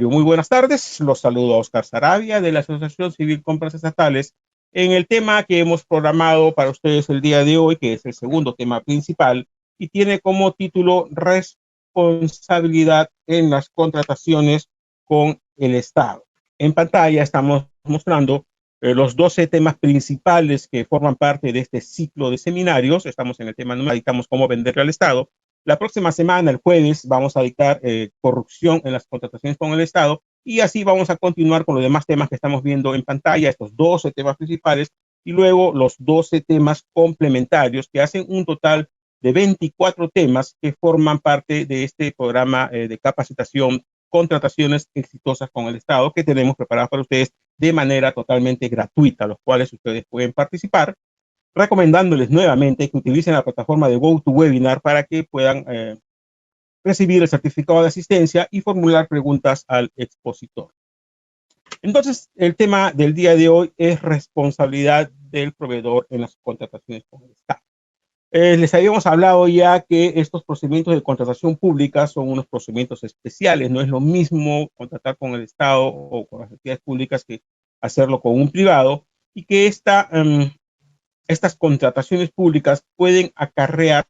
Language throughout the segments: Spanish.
Muy buenas tardes, los saludo a Oscar Sarabia de la Asociación Civil Compras Estatales en el tema que hemos programado para ustedes el día de hoy, que es el segundo tema principal y tiene como título Responsabilidad en las contrataciones con el Estado. En pantalla estamos mostrando los 12 temas principales que forman parte de este ciclo de seminarios. Estamos en el tema número, dictamos cómo venderle al Estado. La próxima semana, el jueves, vamos a dictar corrupción en las contrataciones con el Estado y así vamos a continuar con los demás temas que estamos viendo en pantalla, estos 12 temas principales y luego los 12 temas complementarios que hacen un total de 24 temas que forman parte de este programa de capacitación, contrataciones exitosas con el Estado que tenemos preparadas para ustedes de manera totalmente gratuita, los cuales ustedes pueden participar recomendándoles nuevamente que utilicen la plataforma de GoToWebinar para que puedan recibir el certificado de asistencia y formular preguntas al expositor. Entonces, el tema del día de hoy es responsabilidad del proveedor en las contrataciones con el Estado. Les habíamos hablado ya que estos procedimientos de contratación pública son unos procedimientos especiales, no es lo mismo contratar con el Estado o con las entidades públicas que hacerlo con un privado y que estas contrataciones públicas pueden acarrear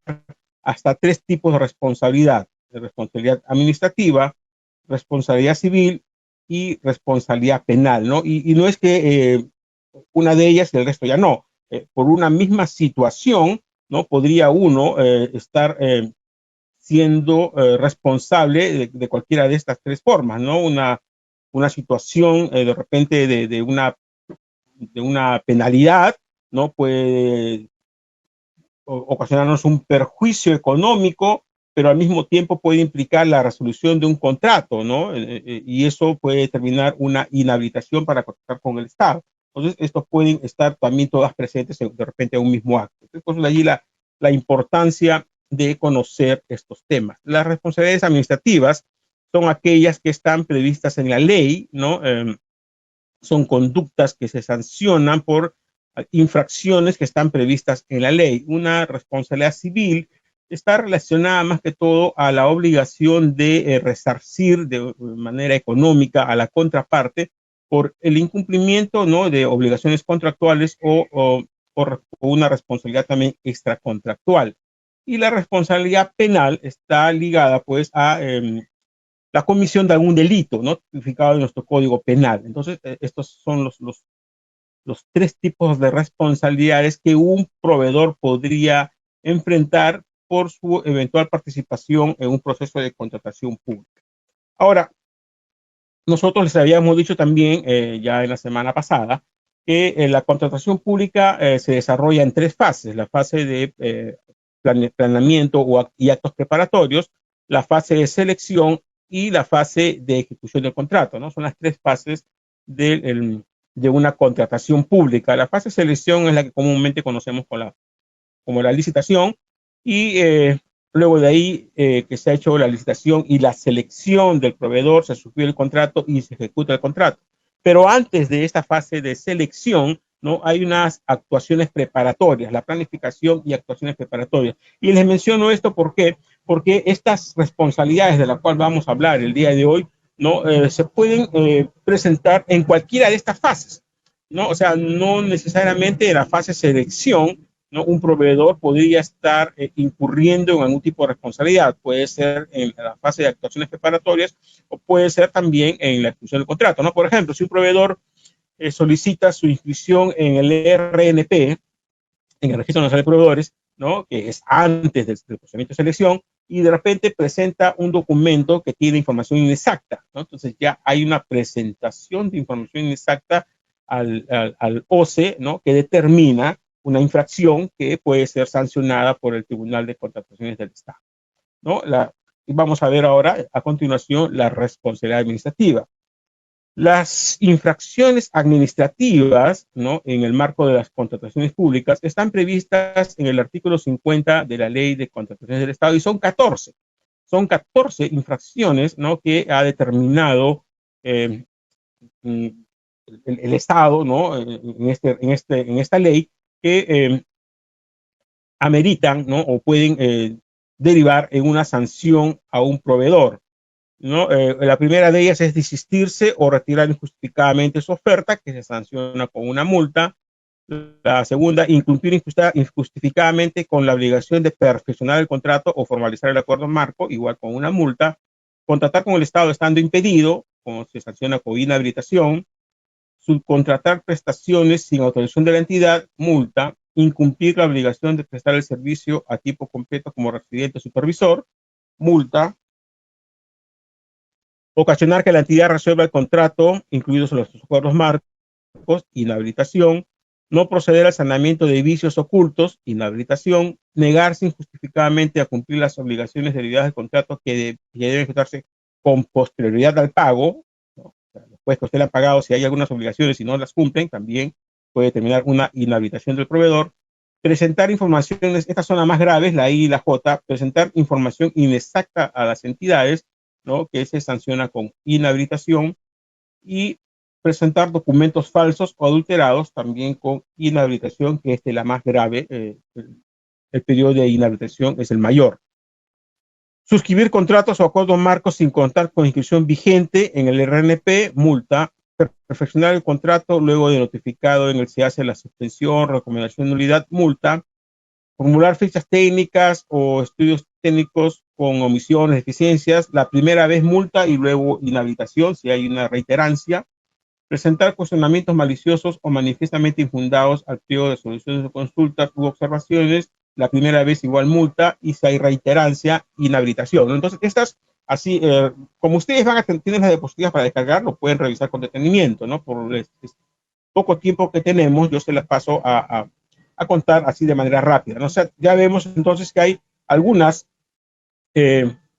hasta 3 tipos de responsabilidad: responsabilidad administrativa, responsabilidad civil y responsabilidad penal, ¿no? Y no es que una de ellas y el resto ya no. Por una misma situación, ¿no? Podría uno estar siendo responsable de cualquiera de estas 3 formas, ¿no? Una situación de repente de una penalidad, ¿no? Puede ocasionarnos un perjuicio económico, pero al mismo tiempo puede implicar la resolución de un contrato, ¿no? Y eso puede determinar una inhabilitación para contratar con el Estado. Entonces, estos pueden estar también todas presentes de repente en un mismo acto. Entonces, allí la importancia de conocer estos temas. Las responsabilidades administrativas son aquellas que están previstas en la ley, ¿no? Son conductas que se sancionan por infracciones que están previstas en la ley. Una responsabilidad civil está relacionada más que todo a la obligación de resarcir de manera económica a la contraparte por el incumplimiento, ¿no?, de obligaciones contractuales o una responsabilidad también extracontractual. Y la responsabilidad penal está ligada pues a la comisión de algún delito, ¿no?, tipificado en nuestro Código Penal. Entonces, estos son los 3 tipos de responsabilidades que un proveedor podría enfrentar por su eventual participación en un proceso de contratación pública. Ahora, nosotros les habíamos dicho también ya en la semana pasada que la contratación pública se desarrolla en 3 fases: la fase de planeamiento y actos preparatorios, la fase de selección y la fase de ejecución del contrato, ¿no? Son las 3 fases de una contratación pública. La fase de selección es la que comúnmente conocemos como la licitación y luego de ahí que se ha hecho la licitación y la selección del proveedor, se suscribe el contrato y se ejecuta el contrato. Pero antes de esta fase de selección, ¿no?, hay unas actuaciones preparatorias, la planificación y actuaciones preparatorias. Y les menciono esto porque estas responsabilidades de las cuales vamos a hablar el día de hoy, ¿no?, se pueden presentar en cualquiera de estas fases, ¿no? O sea, no necesariamente en la fase de selección, ¿no?, un proveedor podría estar incurriendo en algún tipo de responsabilidad. Puede ser en la fase de actuaciones preparatorias o puede ser también en la ejecución del contrato, ¿no? Por ejemplo, si un proveedor solicita su inscripción en el RNP, en el Registro Nacional de Proveedores, ¿no?, que es antes del procedimiento de selección, y de repente presenta un documento que tiene información inexacta, ¿no? Entonces ya hay una presentación de información inexacta al OCE, ¿no?, que determina una infracción que puede ser sancionada por el Tribunal de Contrataciones del Estado, ¿no? Vamos a ver ahora, a continuación, la responsabilidad administrativa. Las infracciones administrativas, ¿no?, en el marco de las contrataciones públicas están previstas en el artículo 50 de la Ley de Contrataciones del Estado y son 14. Son 14 infracciones, ¿no?, que ha determinado el Estado, ¿no?, en esta ley, que ameritan, ¿no?, o pueden derivar en una sanción a un proveedor. ¿no? La primera de ellas es desistirse o retirar injustificadamente su oferta, que se sanciona con una multa. La segunda, incumplir injustificadamente con la obligación de perfeccionar el contrato o formalizar el acuerdo marco, igual con una multa. Contratar con el Estado estando impedido, como se sanciona con inhabilitación. Subcontratar prestaciones sin autorización de la entidad, multa. Incumplir la obligación de prestar el servicio a tiempo completo como residente o supervisor, multa. Ocasionar que la entidad resuelva el contrato, incluidos los acuerdos marcos, inhabilitación. No proceder al saneamiento de vicios ocultos, inhabilitación. Negarse injustificadamente a cumplir las obligaciones derivadas del contrato que deben ejecutarse con posterioridad al pago, ¿no? O sea, después que usted le ha pagado, si hay algunas obligaciones y no las cumplen, también puede terminar una inhabilitación del proveedor. Presentar informaciones, estas son las más graves, la I y la J, presentar información inexacta a las entidades, ¿no? Que se sanciona con inhabilitación. Y presentar documentos falsos o adulterados, también con inhabilitación, que es la más grave. El periodo de inhabilitación es el mayor. Suscribir contratos o acuerdos marcos sin contar con inscripción vigente en el RNP, multa. Perfeccionar el contrato luego de notificado en el se hace la suspensión, recomendación de nulidad, multa. Formular fichas técnicas o estudios técnicos con omisiones, deficiencias, la primera vez multa y luego inhabilitación si hay una reiterancia. Presentar cuestionamientos maliciosos o manifiestamente infundados al pliego de soluciones de consultas u observaciones, la primera vez igual multa, y si hay reiterancia, inhabilitación, ¿no? Entonces, estas, así, como ustedes van a tener las diapositivas para descargar, lo pueden revisar con detenimiento, ¿no? Por el poco tiempo que tenemos, yo se las paso a contar así de manera rápida, ¿no? O sea, ya vemos entonces que hay algunas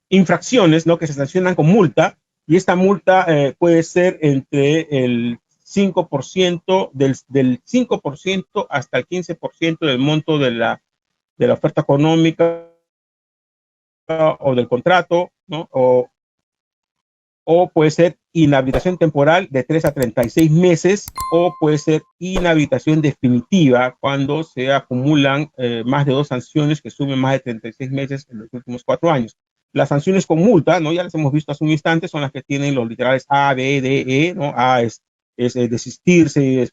infracciones, ¿no? Que se sancionan con multa, y esta multa puede ser entre el 5% del 5% hasta el 15% del monto de la oferta económica o del contrato, ¿no? O puede ser inhabilitación temporal de 3 a 36 meses, o puede ser inhabilitación definitiva cuando se acumulan más de dos sanciones que sumen más de 36 meses en los últimos 4 años. Las sanciones con multa, ¿no? Ya las hemos visto hace un instante, son las que tienen los literales A, B, D, E, ¿no? A es desistirse,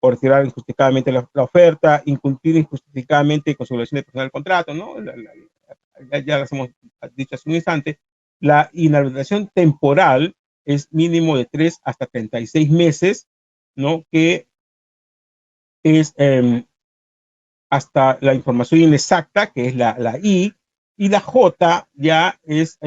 por retirar injustificadamente la oferta, incumplir injustificadamente con su obligación de personal del contrato, ¿no? Ya las hemos dicho hace un instante. La inhabilitación temporal es mínimo de 3 hasta 36 meses, ¿no? Que es hasta la información inexacta, que es la I, y la J ya es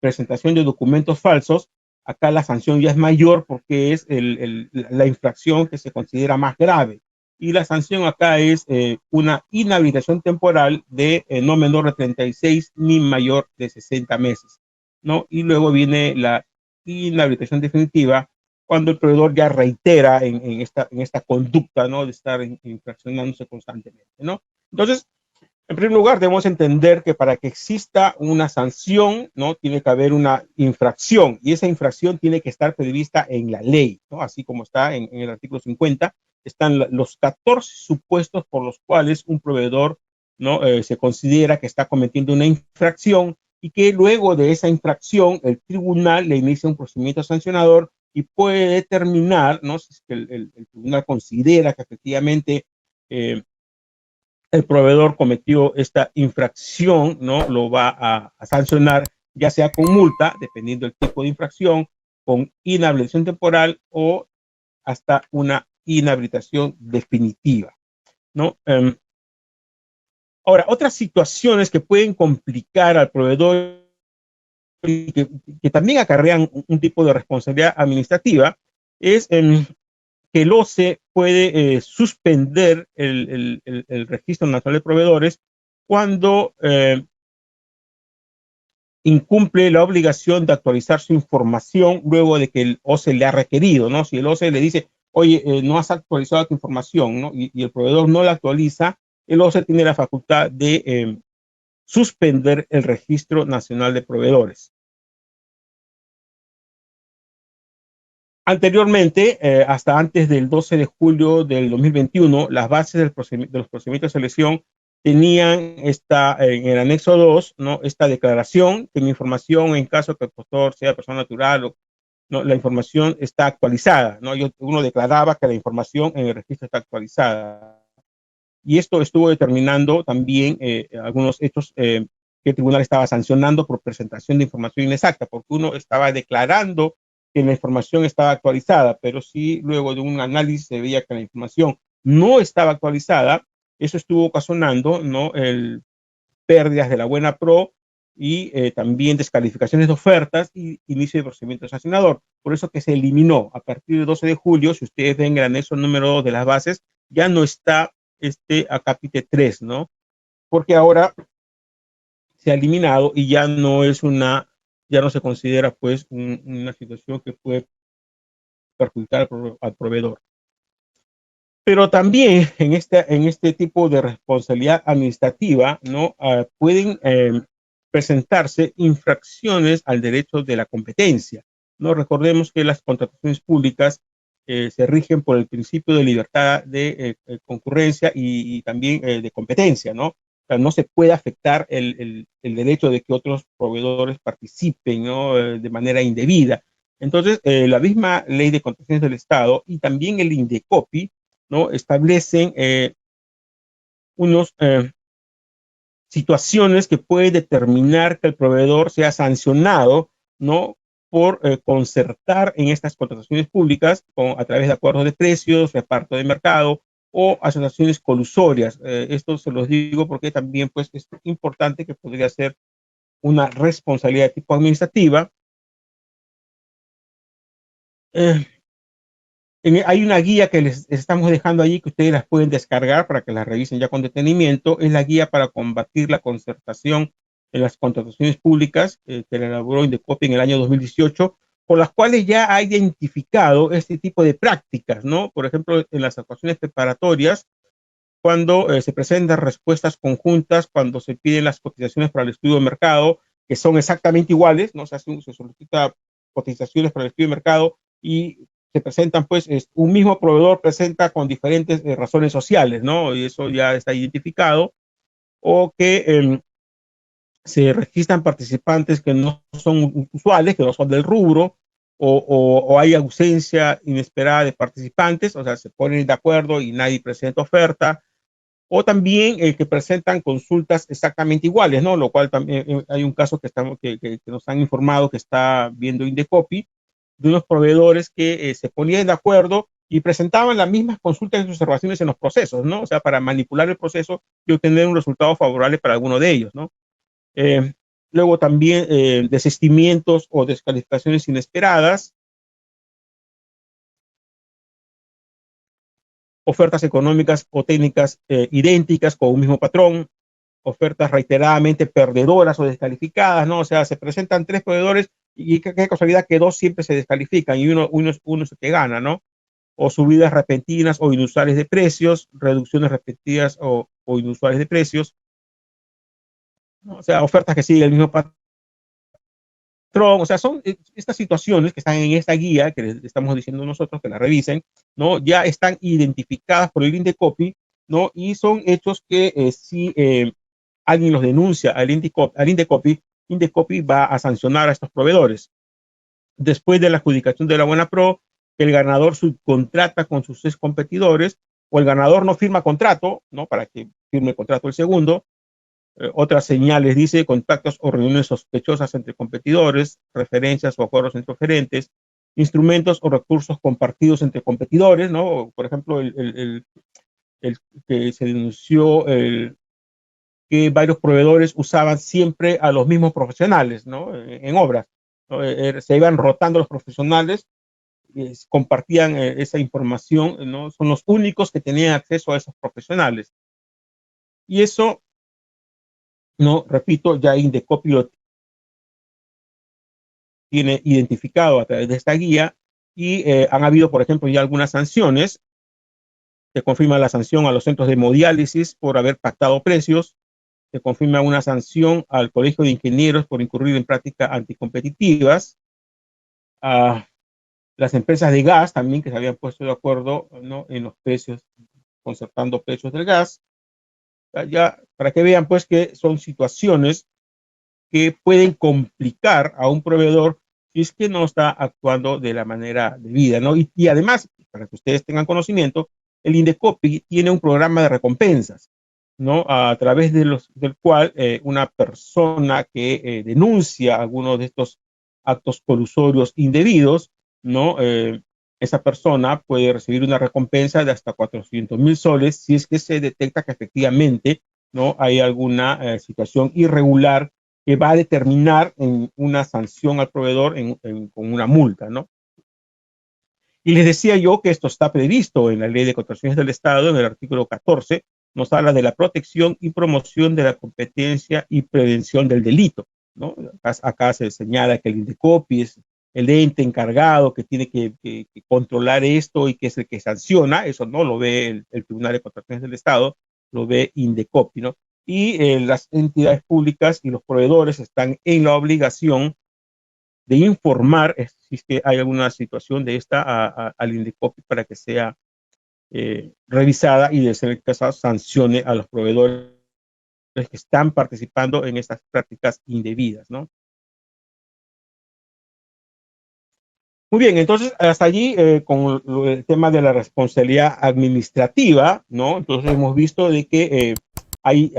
presentación de documentos falsos. Acá la sanción ya es mayor porque es la infracción que se considera más grave. Y la sanción acá es una inhabilitación temporal de no menor de 36 ni mayor de 60 meses, ¿no? Y luego viene la inhabilitación definitiva, cuando el proveedor ya reitera en esta conducta, ¿no? De estar infraccionándose constantemente, ¿no? Entonces, en primer lugar, debemos entender que para que exista una sanción, ¿no? Tiene que haber una infracción, y esa infracción tiene que estar prevista en la ley, ¿no? Así como está en el artículo 50, están los 14 supuestos por los cuales un proveedor, ¿no? Se considera que está cometiendo una infracción, y que luego de esa infracción el tribunal le inicia un procedimiento sancionador y puede determinar, ¿no? Si es que el tribunal considera que efectivamente el proveedor cometió esta infracción, ¿no? Lo va a sancionar, ya sea con multa, dependiendo del tipo de infracción, con inhabilitación temporal o hasta una inhabilitación definitiva, ¿no? Ahora, otras situaciones que pueden complicar al proveedor y que también acarrean un tipo de responsabilidad administrativa es que el OCE puede suspender el Registro Nacional de Proveedores cuando incumple la obligación de actualizar su información luego de que el OCE le ha requerido, ¿no? Si el OCE le dice, oye, no has actualizado tu información, ¿no? Y el proveedor no la actualiza, el OCE tiene la facultad de suspender el Registro Nacional de Proveedores. Anteriormente, hasta antes del 12 de julio del 2021, las bases de los procedimientos de selección tenían en el anexo 2, ¿no? Esta declaración que mi información, en caso que el postor sea persona natural, ¿no? La información está actualizada, ¿no? Uno declaraba que la información en el registro está actualizada. Y esto estuvo determinando también algunos hechos que el tribunal estaba sancionando por presentación de información inexacta, porque uno estaba declarando que la información estaba actualizada, pero sí luego de un análisis se veía que la información no estaba actualizada. Eso estuvo ocasionando, ¿no?, pérdidas de la buena pro y también descalificaciones de ofertas y inicio de procedimiento sancionador. Por eso que se eliminó a partir del 12 de julio, si ustedes ven el anexo número 2 de las bases, ya no está acápite 3, ¿no? Porque ahora se ha eliminado y ya no es ya no se considera pues una situación que puede perjudicar al proveedor. Pero también en este tipo de responsabilidad administrativa, ¿no? Pueden presentarse infracciones al derecho de la competencia, ¿no? Recordemos que las contrataciones públicas se rigen por el principio de libertad de concurrencia y también de competencia, ¿no? O sea, no se puede afectar el derecho de que otros proveedores participen, ¿no? De manera indebida. Entonces, la misma ley de contrataciones del Estado y también el INDECOPI, ¿no? Establecen unos situaciones que puede determinar que el proveedor sea sancionado, ¿no? Por concertar en estas contrataciones públicas a través de acuerdos de precios, reparto de mercado o asociaciones colusorias. Esto se los digo porque también pues, es importante que podría ser una responsabilidad de tipo administrativa. Eh, Hay una guía que les estamos dejando allí que ustedes las pueden descargar para que las revisen ya con detenimiento. Es la guía para combatir la concertación en las contrataciones públicas que la elaboró Indecopi en el año 2018, por las cuales ya ha identificado este tipo de prácticas, ¿no? Por ejemplo, en las actuaciones preparatorias, cuando se presentan respuestas conjuntas, cuando se piden las cotizaciones para el estudio de mercado, que son exactamente iguales, ¿no? Se solicita cotizaciones para el estudio de mercado y se presentan, pues, un mismo proveedor presenta con diferentes razones sociales, ¿no? Y eso ya está identificado. O que se registran participantes que no son usuales, que no son del rubro, o hay ausencia inesperada de participantes, o sea, se ponen de acuerdo y nadie presenta oferta, o también que presentan consultas exactamente iguales, ¿no? Lo cual también hay un caso que nos han informado que está viendo Indecopi, de unos proveedores que se ponían de acuerdo y presentaban las mismas consultas y observaciones en los procesos, ¿no? O sea, para manipular el proceso y obtener un resultado favorable para alguno de ellos, ¿no? Eh, Luego también desistimientos o descalificaciones inesperadas, ofertas económicas o técnicas idénticas con un mismo patrón, ofertas reiteradamente perdedoras o descalificadas, ¿no? O sea, se presentan tres proveedores y qué casualidad que dos siempre se descalifican y uno es el que gana, ¿no? O subidas repentinas o inusuales de precios, reducciones repetidas o inusuales de precios, ¿no? O sea, ofertas que siguen el mismo patrón. O sea, son estas situaciones que están en esta guía que les estamos diciendo nosotros que la revisen, ¿no? Ya están identificadas por el Indecopi, ¿no? Y son hechos que si alguien los denuncia al Indecopi, Indecopi va a sancionar a estos proveedores. Después de la adjudicación de la buena pro, el ganador subcontrata con sus ex competidores o el ganador no firma contrato, ¿no? Para que firme el contrato el segundo. Otras señales dice contactos o reuniones sospechosas entre competidores, referencias o acuerdos entre oferentes, instrumentos o recursos compartidos entre competidores, ¿no? Por ejemplo, el que se denunció que varios proveedores usaban siempre a los mismos profesionales, ¿no? En obras, ¿no? Se iban rotando los profesionales, compartían esa información, ¿no? Son los únicos que tenían acceso a esos profesionales. Y eso, no, repito, ya Indecopi lo tiene identificado a través de esta guía y han habido, por ejemplo, ya algunas sanciones. Se confirma la sanción a los centros de hemodiálisis por haber pactado precios. Se confirma una sanción al Colegio de Ingenieros por incurrir en prácticas anticompetitivas. A las empresas de gas también que se habían puesto de acuerdo, ¿no? En los precios, concertando precios del gas. Ya, para que vean pues que son situaciones que pueden complicar a un proveedor si es que no está actuando de la manera debida, ¿no? Y además, para que ustedes tengan conocimiento, el Indecopi tiene un programa de recompensas, ¿no? A través del cual una persona que denuncia algunos de estos actos colusorios indebidos, ¿no? Esa persona puede recibir una recompensa de hasta 400,000 soles si es que se detecta que efectivamente, ¿no? Hay alguna situación irregular que va a determinar en una sanción al proveedor con una multa, ¿no? Y les decía yo que esto está previsto en la Ley de Contrataciones del Estado, en el artículo 14, nos habla de la protección y promoción de la competencia y prevención del delito, ¿no? Acá se señala que el Indecopi es el ente encargado que tiene que controlar esto y que es el que sanciona, eso no lo ve el Tribunal de Contrataciones del Estado, lo ve Indecopi, ¿no? Y las entidades públicas y los proveedores están en la obligación de informar si es que hay alguna situación de esta al Indecopi para que sea revisada y de ser el caso sancione a los proveedores que están participando en estas prácticas indebidas, ¿no? Muy bien, entonces hasta allí con el tema de la responsabilidad administrativa, ¿no? Entonces hemos visto de que hay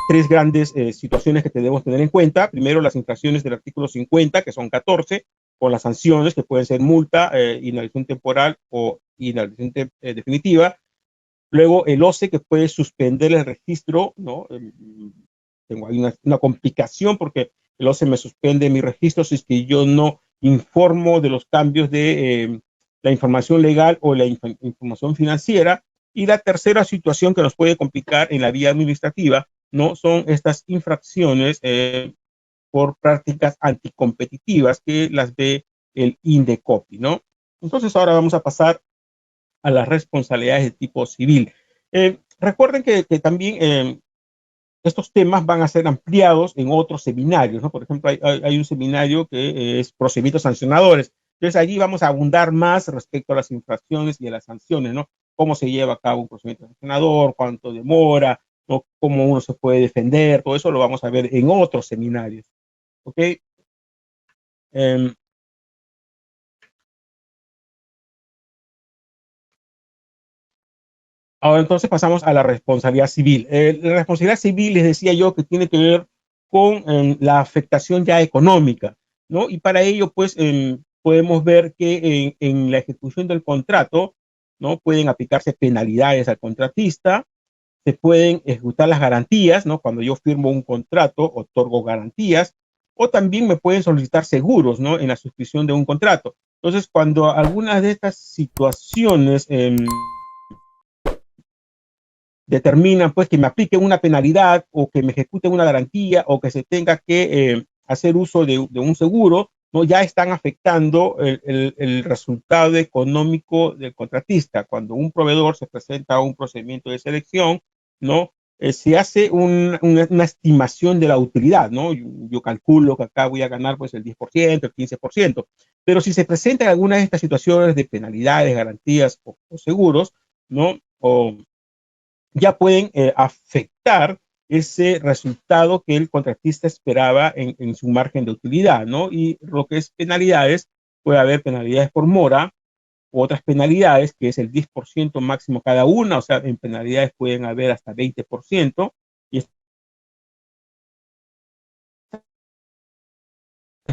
tres grandes situaciones que debemos tener en cuenta. Primero, las infracciones del artículo 50, que son 14, con las sanciones que pueden ser multa, inhabilitación temporal o inhabilitación definitiva. Luego, el OCE, que puede suspender el registro, ¿no? Tengo ahí una complicación porque el OCE me suspende mi registro si es que yo no informo de los cambios de la información legal o la información financiera. Y la tercera situación que nos puede complicar en la vía administrativa, ¿no? Son estas infracciones por prácticas anticompetitivas que las ve el Indecopi, ¿no? Entonces ahora vamos a pasar a las responsabilidades de tipo civil. Recuerden que también estos temas van a ser ampliados en otros seminarios, ¿no? Por ejemplo, hay un seminario que es procedimientos sancionadores. Entonces, allí vamos a abundar más respecto a las infracciones y a las sanciones, ¿no? Cómo se lleva a cabo un procedimiento sancionador, cuánto demora, ¿no? Cómo uno se puede defender, todo eso lo vamos a ver en otros seminarios, ¿ok? Ahora entonces pasamos a la responsabilidad civil. La responsabilidad civil, les decía yo, que tiene que ver con la afectación ya económica, ¿no? Y para ello, pues, podemos ver que en la ejecución del contrato, ¿no? Pueden aplicarse penalidades al contratista, se pueden ejecutar las garantías, ¿no? Cuando yo firmo un contrato, otorgo garantías, o también me pueden solicitar seguros, ¿no? En la suscripción de un contrato. Entonces, cuando algunas de estas situaciones determinan pues que me apliquen una penalidad o que me ejecuten una garantía o que se tenga que hacer uso de un seguro, ¿no? Ya están afectando el resultado económico del contratista. Cuando un proveedor se presenta a un procedimiento de selección, ¿no? Se hace una estimación de la utilidad, ¿no? Yo calculo que acá voy a ganar pues el 10%, el 15%, pero si se presentan algunas de estas situaciones de penalidades, garantías o seguros, ¿no? O ya pueden afectar ese resultado que el contratista esperaba en su margen de utilidad, ¿no? Y lo que es penalidades, puede haber penalidades por mora, otras penalidades, que es el 10% máximo cada una, o sea, en penalidades pueden haber hasta 20%, y estas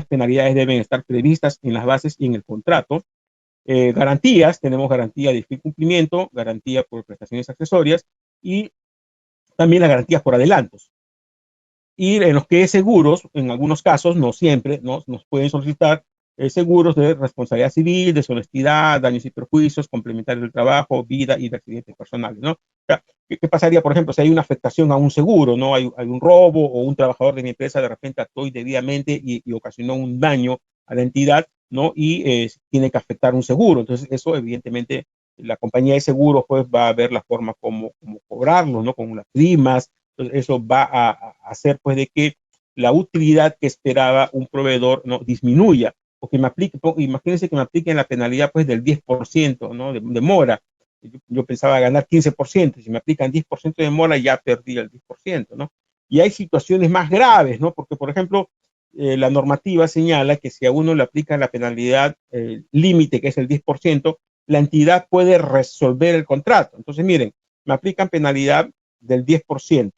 penalidades deben estar previstas en las bases y en el contrato. Garantías, tenemos garantía de cumplimiento, garantía por prestaciones accesorias y también las garantías por adelantos. Y en los que es seguros, en algunos casos, no siempre, ¿no? Nos pueden solicitar seguros de responsabilidad civil, deshonestidad, daños y perjuicios, complementarios del trabajo, vida y de accidentes personales, ¿no? O sea, ¿qué pasaría, por ejemplo, si hay una afectación a un seguro, ¿no? Hay un robo o un trabajador de mi empresa de repente actuó indebidamente y ocasionó un daño a la entidad, ¿no? Y tiene que afectar un seguro. Entonces, eso evidentemente la compañía de seguros pues va a ver la forma como cobrarlo, ¿no? Con las primas. Entonces, eso va a hacer pues de que la utilidad que esperaba un proveedor no disminuya, o que me aplique, imagínense que me apliquen la penalidad pues del 10%, ¿no? De mora. yo pensaba ganar 15%, si me aplican 10% de demora ya perdí el 10%, ¿no? Y hay situaciones más graves, ¿no? Porque, por ejemplo, la normativa señala que si a uno le aplican la penalidad límite, que es el 10%, la entidad puede resolver el contrato. Entonces, miren, me aplican penalidad del 10%,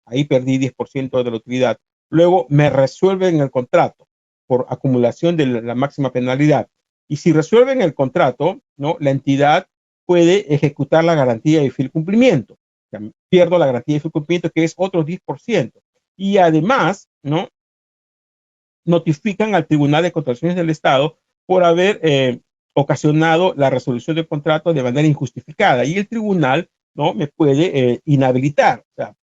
ahí perdí 10% de la utilidad. Luego me resuelven el contrato por acumulación de la máxima penalidad. Y si resuelven el contrato, ¿no? La entidad puede ejecutar la garantía de fiel cumplimiento. O sea, pierdo la garantía de fiel cumplimiento, que es otro 10%. Y además, ¿no? Notifican al Tribunal de Contrataciones del Estado por haber ocasionado la resolución del contrato de manera injustificada. Y el tribunal, ¿no? Me puede inhabilitar. O sea,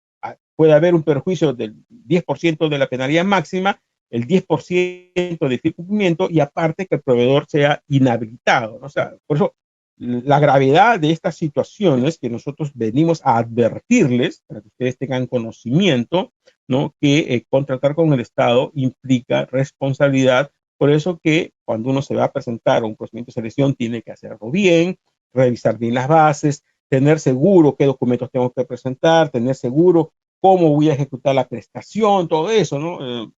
puede haber un perjuicio del 10% de la penalidad máxima, el 10% de cumplimiento y aparte que el proveedor sea inhabilitado, ¿no? O sea, por eso la gravedad de estas situaciones que nosotros venimos a advertirles, para que ustedes tengan conocimiento, ¿no? Que contratar con el Estado implica responsabilidad. Por eso que cuando uno se va a presentar a un procedimiento de selección tiene que hacerlo bien, revisar bien las bases, tener seguro qué documentos tengo que presentar, tener seguro cómo voy a ejecutar la prestación, todo eso, ¿no?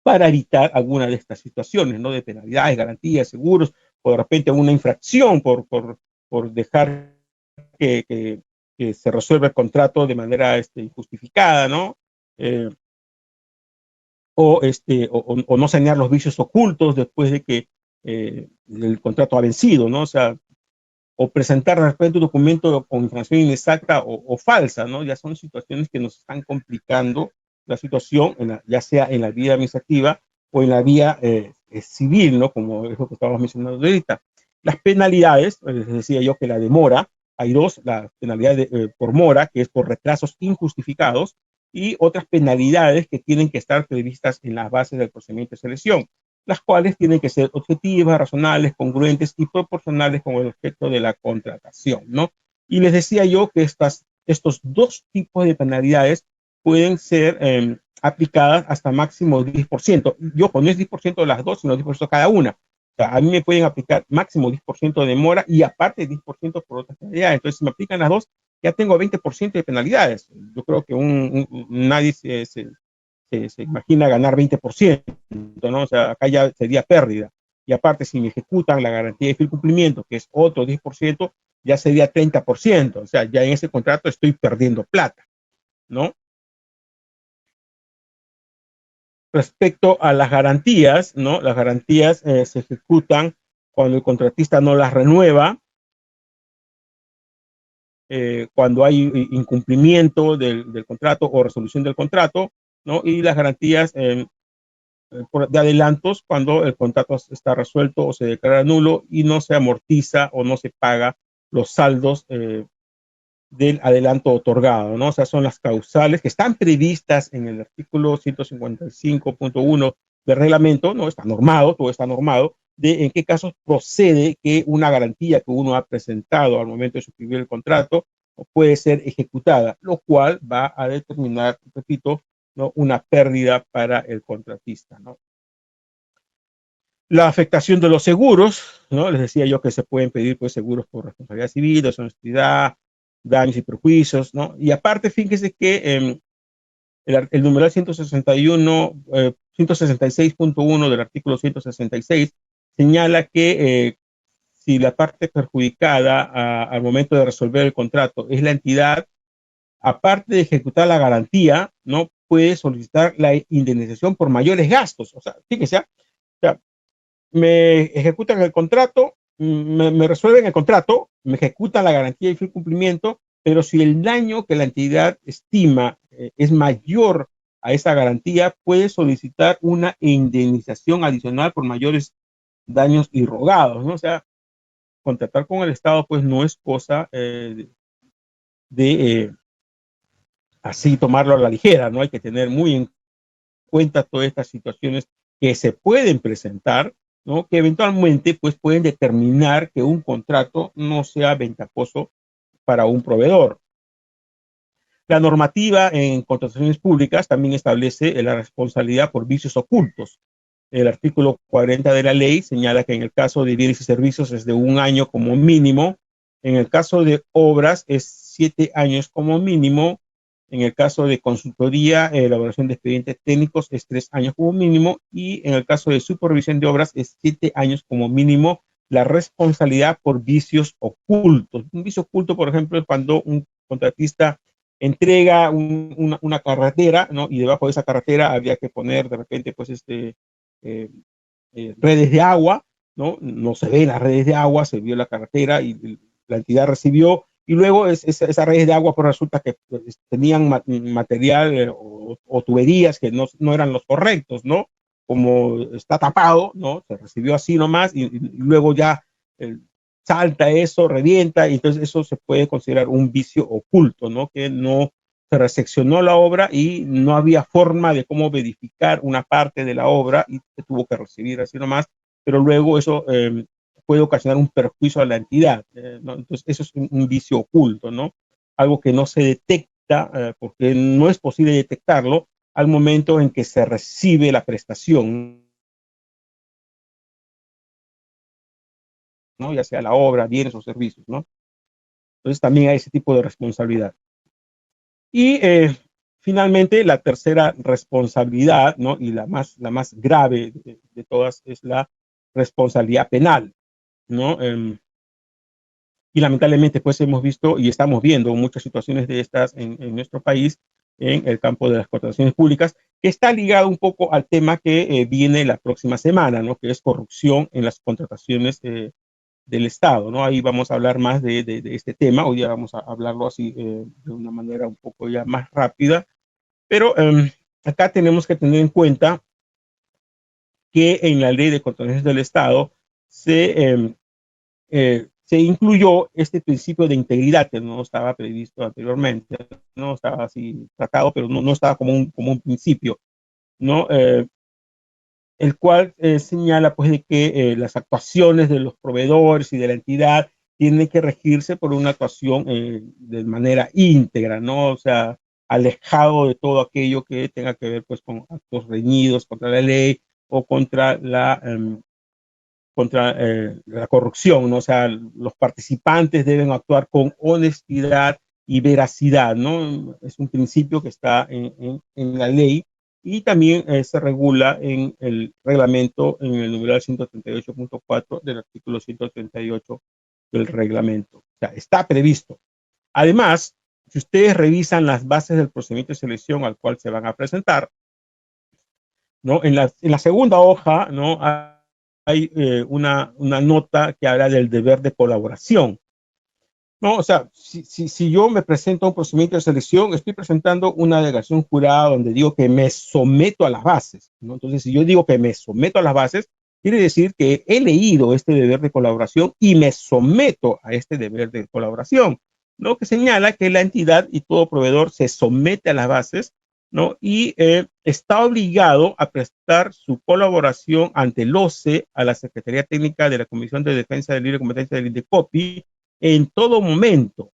Para evitar alguna de estas situaciones, ¿no? De penalidades, garantías, seguros, o de repente una infracción por dejar que se resuelva el contrato de manera injustificada, ¿no? Eh, o no sanear los vicios ocultos después de que el contrato ha vencido, ¿no? O sea, o presentar de repente un documento con información inexacta o falsa, ¿no? Ya son situaciones que nos están complicando la situación, ya sea en la vía administrativa o en la vía civil, ¿no? Como es lo que estábamos mencionando ahorita. Las penalidades, les decía yo que la demora, hay dos, la penalidad por mora, que es por retrasos injustificados, y otras penalidades que tienen que estar previstas en las bases del procedimiento de selección, las cuales tienen que ser objetivas, razonables, congruentes y proporcionales con el objeto de la contratación, ¿no? Y les decía yo que estos dos tipos de penalidades pueden ser aplicadas hasta máximo 10%. Y ojo, no es 10% de las dos, sino 10% cada una. O sea, a mí me pueden aplicar máximo 10% de demora y aparte 10% por otras penalidades. Entonces, si me aplican las dos, ya tengo 20% de penalidades. Yo creo que nadie se imagina ganar 20%, ¿no? O sea, acá ya sería pérdida. Y aparte, si me ejecutan la garantía de fiel cumplimiento, que es otro 10%, ya sería 30%. O sea, ya en ese contrato estoy perdiendo plata, ¿no? Respecto a las garantías, ¿no? Las garantías se ejecutan cuando el contratista no las renueva, cuando hay incumplimiento del contrato o resolución del contrato, ¿no? Y las garantías de adelantos cuando el contrato está resuelto o se declara nulo y no se amortiza o no se paga los saldos del adelanto otorgado, ¿no? O sea, son las causales que están previstas en el artículo 155.1 del reglamento, ¿no? Está normado, todo está normado, de en qué casos procede que una garantía que uno ha presentado al momento de suscribir el contrato puede ser ejecutada, lo cual va a determinar, repito, ¿no? Una pérdida para el contratista, ¿no? La afectación de los seguros, ¿no? Les decía yo que se pueden pedir pues, seguros por responsabilidad civil, deshonestidad, daños y perjuicios, ¿no? Y aparte, fíjense que el numeral 166.1 del artículo 166 señala que si la parte perjudicada al momento de resolver el contrato es la entidad, aparte de ejecutar la garantía, ¿no? Puede solicitar la indemnización por mayores gastos. O sea, fíjense, o sea, me ejecutan el contrato, me resuelven el contrato, me ejecutan la garantía de fiel cumplimiento, pero si el daño que la entidad estima es mayor a esa garantía, puede solicitar una indemnización adicional por mayores daños irrogados, ¿no? O sea, contratar con el Estado pues no es cosa de así tomarlo a la ligera, ¿no? Hay que tener muy en cuenta todas estas situaciones que se pueden presentar, ¿no? Que eventualmente pues pueden determinar que un contrato no sea ventajoso para un proveedor. La normativa en contrataciones públicas también establece la responsabilidad por vicios ocultos. El artículo 40 de la ley señala que en el caso de bienes y servicios es de 1 año como mínimo En el caso de obras es 7 años como mínimo. En el caso de consultoría, elaboración de expedientes técnicos es 3 años como mínimo. Y en el caso de supervisión de obras es 7 años como mínimo la responsabilidad por vicios ocultos. Un vicio oculto, por ejemplo, es cuando un contratista entrega una carretera, ¿no? Y debajo de esa carretera había que poner de repente, pues, eh, redes de agua, ¿no? No se ven las redes de agua, se vio la carretera y la entidad recibió, y luego esas redes de agua pues resulta que pues, tenían material o tuberías que no eran los correctos, ¿no? Como está tapado, ¿no? Se recibió así nomás y luego ya eh, salta eso, revienta, y entonces eso se puede considerar un vicio oculto, ¿no? Que no se reseccionó la obra y no había forma de cómo verificar una parte de la obra y se tuvo que recibir así nomás, pero luego eso puede ocasionar un perjuicio a la entidad, ¿no? Entonces eso es un vicio oculto, ¿no? Algo que no se detecta porque no es posible detectarlo al momento en que se recibe la prestación, ¿no? Ya sea la obra, bienes o servicios, ¿no? Entonces también hay ese tipo de responsabilidad. Y finalmente, la tercera responsabilidad, ¿no? Y la más grave de todas es la responsabilidad penal, ¿no? Y lamentablemente, pues hemos visto y estamos viendo muchas situaciones de estas en nuestro país, en el campo de las contrataciones públicas, que está ligado un poco al tema que viene la próxima semana, ¿no? Que es corrupción en las contrataciones del Estado, ¿no? Ahí vamos a hablar más de este tema. Hoy día vamos a hablarlo así de una manera un poco ya más rápida, pero acá tenemos que tener en cuenta que en la ley de contrataciones del Estado se incluyó este principio de integridad que no estaba previsto anteriormente, no estaba así tratado, pero no estaba como un principio, ¿no? El cual señala pues de que las actuaciones de los proveedores y de la entidad tienen que regirse por una actuación de manera íntegra, ¿no? O sea, alejado de todo aquello que tenga que ver pues con actos reñidos contra la ley o contra la corrupción, ¿no? O sea, los participantes deben actuar con honestidad y veracidad, ¿no? Es un principio que está en la ley y también se regula en el reglamento, en el numeral 138.4 del artículo 138 del reglamento. O sea, está previsto. Además, si ustedes revisan las bases del procedimiento de selección al cual se van a presentar, ¿no? En la segunda hoja, ¿no? Hay una nota que habla del deber de colaboración, ¿no? O sea, si yo me presento a un procedimiento de selección, estoy presentando una alegación jurada donde digo que me someto a las bases, ¿no? Entonces, si yo digo que me someto a las bases, quiere decir que he leído este deber de colaboración y me someto a este deber de colaboración, ¿no? Que señala que la entidad y todo proveedor se somete a las bases, ¿no? Y está obligado a prestar su colaboración ante el OCE, a la Secretaría Técnica de la Comisión de Defensa de Libre Competencia del INDECOPI, en todo momento,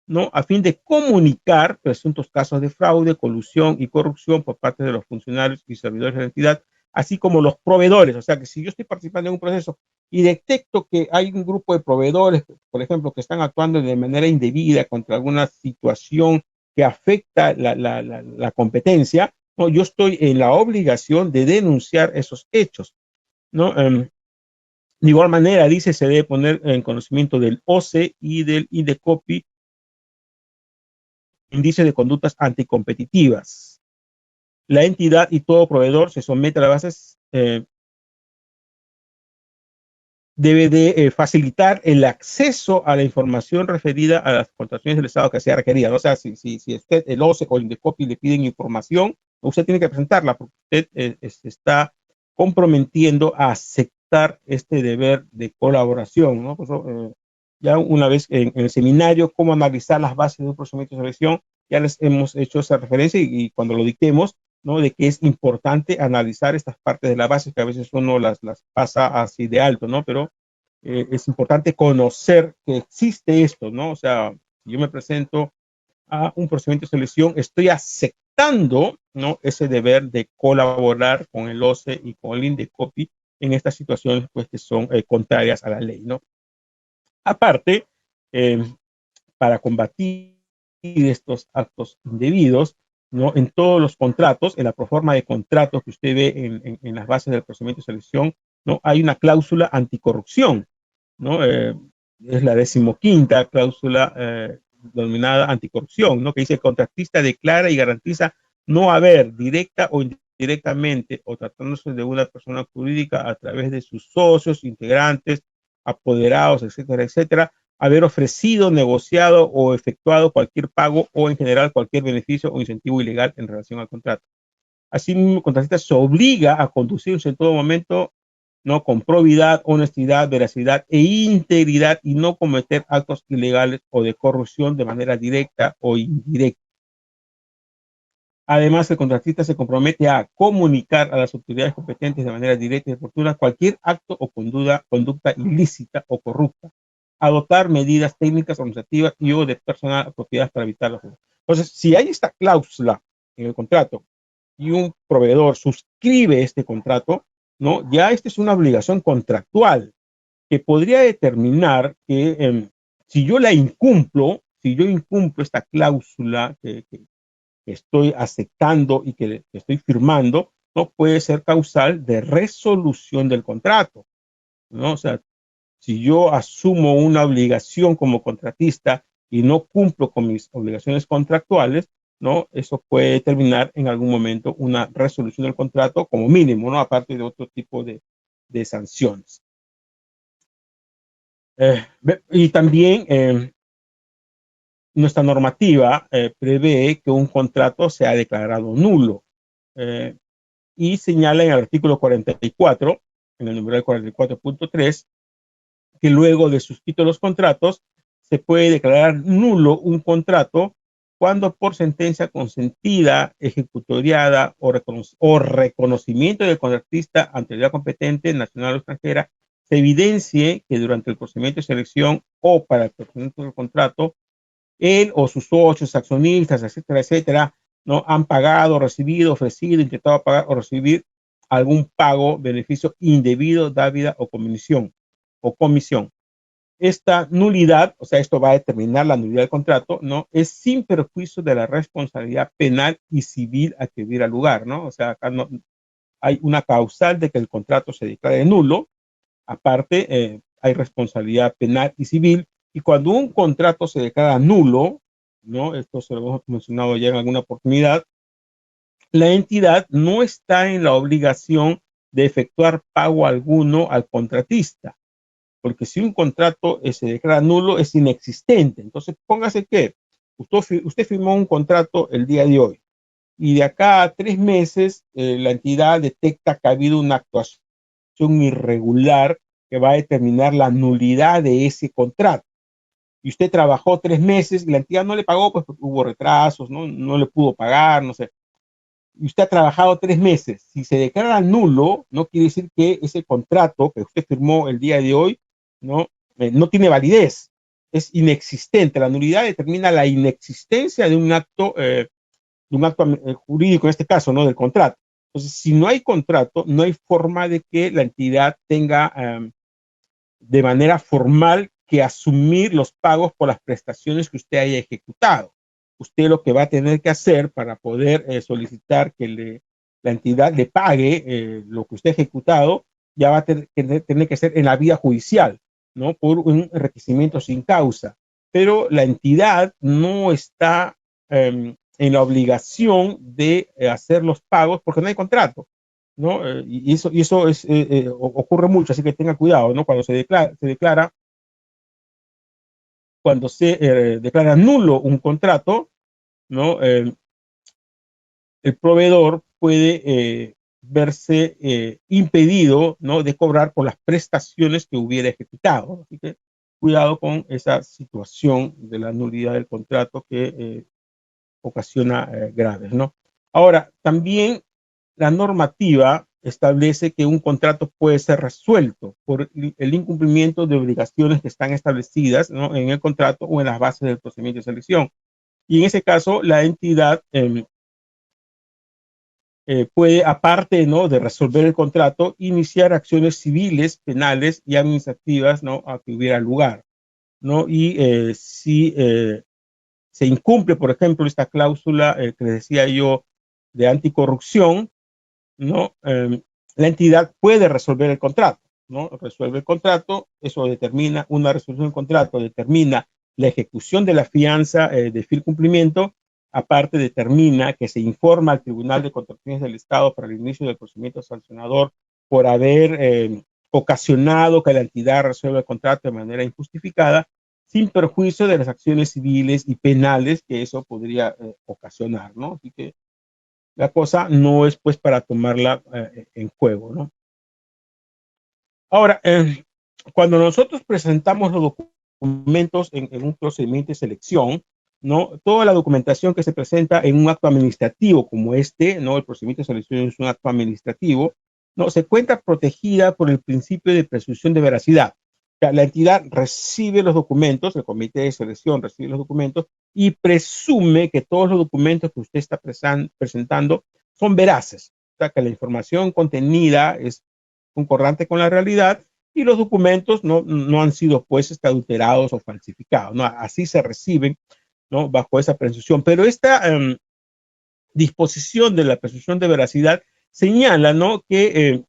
¿no? A fin de comunicar presuntos casos de fraude, colusión y corrupción por parte de los funcionarios y servidores de la entidad, así como los proveedores. O sea, que si yo estoy participando en un proceso y detecto que hay un grupo de proveedores, por ejemplo, que están actuando de manera indebida contra alguna situación que afecta la competencia, ¿no? Yo estoy en la obligación de denunciar esos hechos, ¿no? De igual manera, dice, se debe poner en conocimiento del OCE y del INDECOPI índice de conductas anticompetitivas. La entidad y todo proveedor se somete a las bases, debe de facilitar el acceso a la información referida a las contrataciones del Estado que sea requerida, ¿no? O sea, si usted, el OCE o el INDECOPI le piden información, usted tiene que presentarla porque usted se está comprometiendo a aceptar este deber de colaboración, ¿no? Pues, ya una vez en el seminario, cómo analizar las bases de un procedimiento de selección, ya les hemos hecho esa referencia y cuando lo dictemos, ¿no? De que es importante analizar estas partes de la base que a veces uno las pasa así de alto, ¿no? Pero es importante conocer que existe esto, ¿no? O sea, si yo me presento a un procedimiento de selección, estoy aceptando, ¿no? Ese deber de colaborar con el OCE y con el INDECOPI en estas situaciones, pues, que son contrarias a la ley, ¿no? Aparte, eh, para combatir estos actos indebidos, ¿no? En todos los contratos, en la proforma de contratos que usted ve en las bases del procedimiento de selección, ¿no? Hay una cláusula anticorrupción, ¿no? Es la 15ª cláusula denominada anticorrupción, ¿no? Que dice: el contratista declara y garantiza no haber directa o indirectamente, o tratándose de una persona jurídica a través de sus socios, integrantes, apoderados, etcétera, etcétera, haber ofrecido, negociado o efectuado cualquier pago o en general cualquier beneficio o incentivo ilegal en relación al contrato. Asimismo, el contratista se obliga a conducirse en todo momento, ¿no? Con probidad, honestidad, veracidad e integridad, y no cometer actos ilegales o de corrupción de manera directa o indirecta. Además, el contratista se compromete a comunicar a las autoridades competentes de manera directa y oportuna cualquier acto o conducta ilícita o corrupta, adoptar medidas técnicas, organizativas y o de personal apropiadas para evitar los. Entonces, si hay esta cláusula en el contrato y un proveedor suscribe este contrato, ¿no? Ya esta es una obligación contractual que podría determinar que si yo la incumplo, si yo incumplo esta cláusula que estoy aceptando y que estoy firmando, no puede ser causal de resolución del contrato, ¿no? O sea, si yo asumo una obligación como contratista y no cumplo con mis obligaciones contractuales, ¿no? Eso puede determinar en algún momento una resolución del contrato como mínimo, ¿no? Aparte de otro tipo de sanciones. Y también nuestra normativa prevé que un contrato sea declarado nulo, y señala en el artículo 44, en el numeral 44.3, que luego de suscritos los contratos se puede declarar nulo un contrato cuando por sentencia consentida, ejecutoriada o reconocimiento del contratista ante la competente nacional o extranjera se evidencie que durante el procedimiento de selección o para el procedimiento del contrato él o sus socios, accionistas, etcétera, etcétera, ¿no? Han pagado, recibido, ofrecido, intentado pagar o recibir algún pago, beneficio indebido, dávida o comisión. Esta nulidad, o sea, esto va a determinar la nulidad del contrato, ¿no? Es sin perjuicio de la responsabilidad penal y civil a que hubiera lugar, ¿no? O sea, acá no, hay una causal de que el contrato se declare nulo. Aparte, hay responsabilidad penal y civil. Y cuando un contrato se declara nulo, ¿no? Esto se lo hemos mencionado ya en alguna oportunidad, la entidad no está en la obligación de efectuar pago alguno al contratista, porque si un contrato se declara nulo, es inexistente. Entonces, póngase que usted firmó un contrato el día de hoy y de acá a 3 meses la entidad detecta que ha habido una actuación irregular que va a determinar la nulidad de ese contrato. Y usted trabajó 3 meses y la entidad no le pagó, pues hubo retrasos, no le pudo pagar, no sé. Y usted ha trabajado 3 meses. Si se declara nulo, no quiere decir que ese contrato que usted firmó el día de hoy no, no tiene validez. Es inexistente. La nulidad determina la inexistencia de un acto jurídico, en este caso, ¿no? Del contrato. Entonces, si no hay contrato, no hay forma de que la entidad tenga de manera formal que asumir los pagos por las prestaciones que usted haya ejecutado. Usted lo que va a tener que hacer para poder solicitar que la entidad le pague lo que usted ha ejecutado, ya va a tener que ser en la vía judicial, ¿no? Por un requisimiento sin causa. Pero la entidad no está en la obligación de hacer los pagos porque no hay contrato, ¿no? Y eso ocurre mucho, así que tenga cuidado, ¿no? Cuando se declara nulo un contrato, ¿no? El proveedor puede verse impedido, ¿no? De cobrar por las prestaciones que hubiera ejecutado. Así que cuidado con esa situación de la nulidad del contrato que ocasiona graves, ¿no? Ahora, también la normativa establece que un contrato puede ser resuelto por el incumplimiento de obligaciones que están establecidas, ¿no? En el contrato o en las bases del procedimiento de selección. Y en ese caso, la entidad puede, aparte, ¿no? De resolver el contrato, iniciar acciones civiles, penales y administrativas, ¿no? A que hubiera lugar. ¿no? Y si se incumple, por ejemplo, esta cláusula que les decía yo de anticorrupción, ¿no? La entidad puede resolver el contrato, ¿no? Resuelve el contrato, eso determina, una resolución del contrato determina la ejecución de la fianza de fiel cumplimiento, aparte determina que se informa al Tribunal de Contrataciones del Estado para el inicio del procedimiento sancionador por haber ocasionado que la entidad resuelva el contrato de manera injustificada, sin perjuicio de las acciones civiles y penales que eso podría ocasionar, ¿no? Así que la cosa no es pues para tomarla en juego, ¿no? Ahora, cuando nosotros presentamos los documentos en un procedimiento de selección, ¿no? Toda la documentación que se presenta en un acto administrativo como este, ¿no? El procedimiento de selección es un acto administrativo, ¿no? Se encuentra protegida por el principio de presunción de veracidad. O sea, la entidad recibe los documentos, el comité de selección recibe los documentos y presume que todos los documentos que usted está presentando son veraces. O sea, que la información contenida es concordante con la realidad y los documentos no han sido pues adulterados o falsificados, ¿no? Así se reciben, ¿no? Bajo esa presunción. Pero esta disposición de la presunción de veracidad señala, ¿no? Que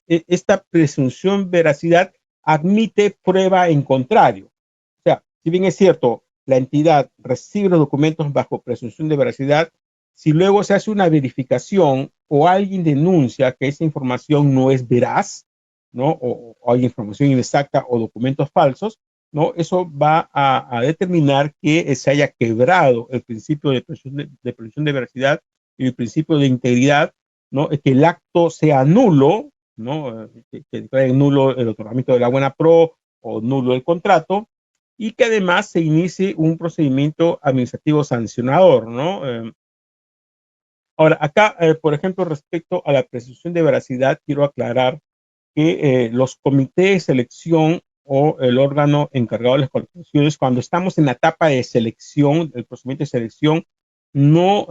esta presunción de veracidad admite prueba en contrario. O sea, si bien es cierto, la entidad recibe los documentos bajo presunción de veracidad, si luego se hace una verificación o alguien denuncia que esa información no es veraz, ¿no? O hay información inexacta o documentos falsos, ¿no? Eso va a determinar que se haya quebrado el principio de presunción de veracidad y el principio de integridad, ¿no? Que el acto sea nulo, ¿no? Que declare nulo el otorgamiento de la buena pro o nulo el contrato, y que además se inicie un procedimiento administrativo sancionador, ¿no? Ahora, acá, por ejemplo, respecto a la presunción de veracidad, quiero aclarar que los comités de selección o el órgano encargado de las contrataciones, cuando estamos en la etapa de selección, el procedimiento de selección, no